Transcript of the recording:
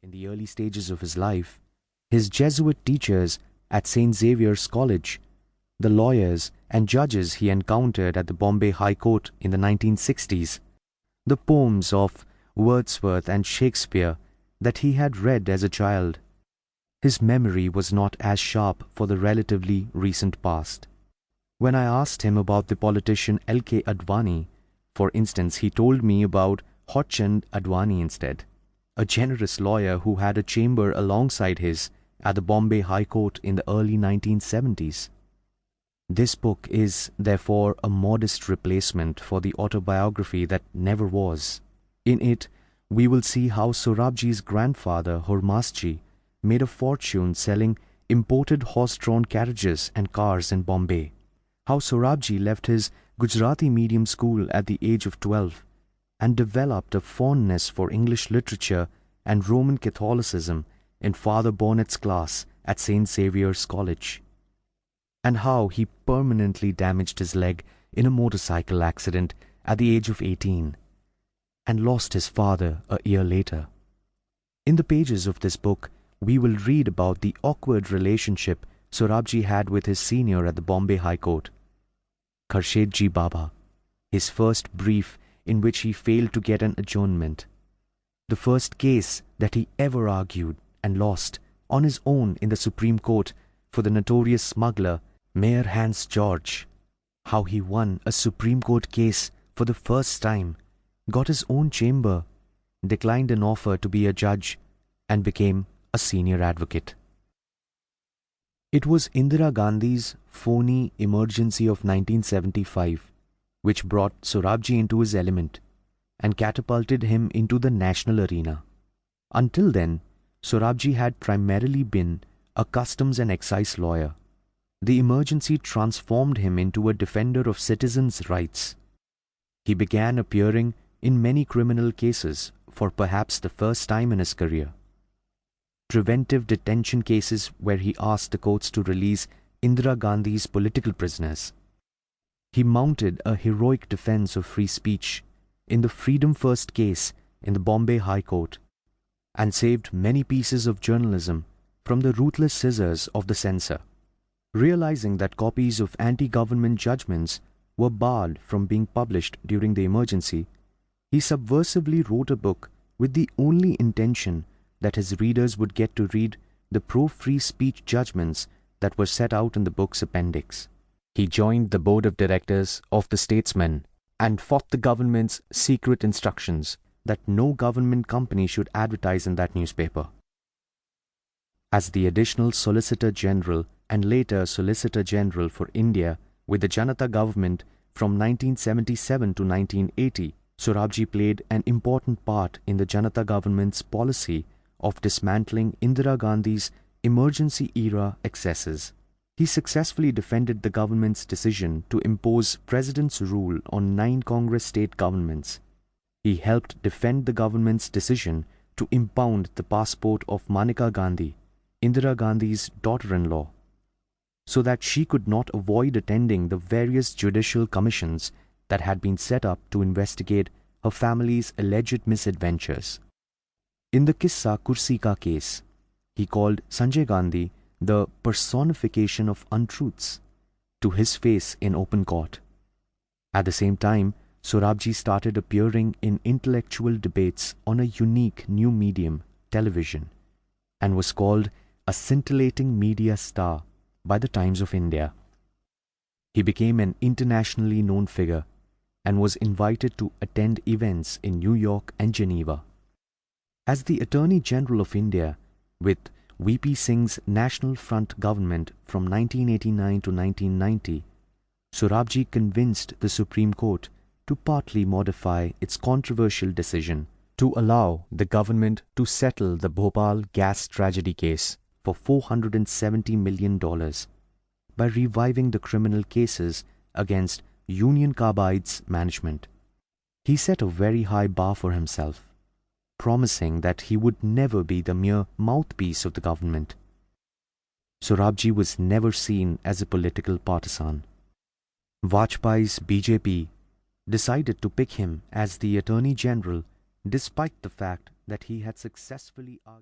In the early stages of his life, his Jesuit teachers at St. Xavier's College, the lawyers and judges he encountered at the Bombay High Court in the 1960s, the poems of Wordsworth and Shakespeare that he had read as a child, his memory was not as sharp for the relatively recent past. When I asked him about the politician L.K. Advani, for instance, he told me about Hochchand Advani instead, a generous lawyer who had a chamber alongside his at the Bombay High Court in the early 1970s. This book is, therefore, a modest replacement for the autobiography that never was. In it, we will see how Sorabjee's grandfather, Hormasji, made a fortune selling imported horse-drawn carriages and cars in Bombay, how Sorabjee left his Gujarati-medium school at the age of 12 and developed a fondness for English literature and Roman Catholicism in Father Bonnet's class at St. Xavier's College, and how he permanently damaged his leg in a motorcycle accident at the age of 18 and lost his father a year later. In the pages of this book, we will read about the awkward relationship Sorabjee had with his senior at the Bombay High Court, Kharshedji Baba, his first brief in which he failed to get an adjournment, the first case that he ever argued and lost on his own in the Supreme Court for the notorious smuggler Mayor Hans George, how he won a Supreme Court case for the first time, got his own chamber, declined an offer to be a judge, and became a senior advocate. It was Indira Gandhi's phony emergency of 1975 which brought Sorabjee into his element and catapulted him into the national arena. Until then, Sorabjee had primarily been a customs and excise lawyer. The emergency transformed him into a defender of citizens' rights. He began appearing in many criminal cases for perhaps the first time in his career. Preventive detention cases where he asked the courts to release Indira Gandhi's political prisoners. He mounted a heroic defense of free speech in the Freedom First case in the Bombay High Court and saved many pieces of journalism from the ruthless scissors of the censor. Realizing that copies of anti-government judgments were barred from being published during the emergency, he subversively wrote a book with the only intention that his readers would get to read the pro-free speech judgments that were set out in the book's appendix. He joined the board of directors of the Statesman and fought the government's secret instructions that no government company should advertise in that newspaper. As the additional Solicitor General and later Solicitor General for India with the Janata government from 1977 to 1980, Sorabjee played an important part in the Janata government's policy of dismantling Indira Gandhi's emergency-era excesses. He successfully defended the government's decision to impose President's rule on 9 Congress state governments. He helped defend the government's decision to impound the passport of Maneka Gandhi, Indira Gandhi's daughter-in-law, so that she could not avoid attending the various judicial commissions that had been set up to investigate her family's alleged misadventures. In the Kissa Kursi Ka case, he called Sanjay Gandhi the personification of untruths to his face in open court. At the same time, Sorabjee started appearing in intellectual debates on a unique new medium, television, and was called a scintillating media star by the Times of India. He became an internationally known figure and was invited to attend events in New York and Geneva. As the Attorney General of India, with V.P. Singh's National Front government from 1989 to 1990, Sorabjee convinced the Supreme Court to partly modify its controversial decision to allow the government to settle the Bhopal gas tragedy case for $470 million by reviving the criminal cases against Union Carbide's management. He set a very high bar for himself, promising that he would never be the mere mouthpiece of the government. Sorabjee was never seen as a political partisan. Vajpayee's BJP decided to pick him as the Attorney General despite the fact that he had successfully argued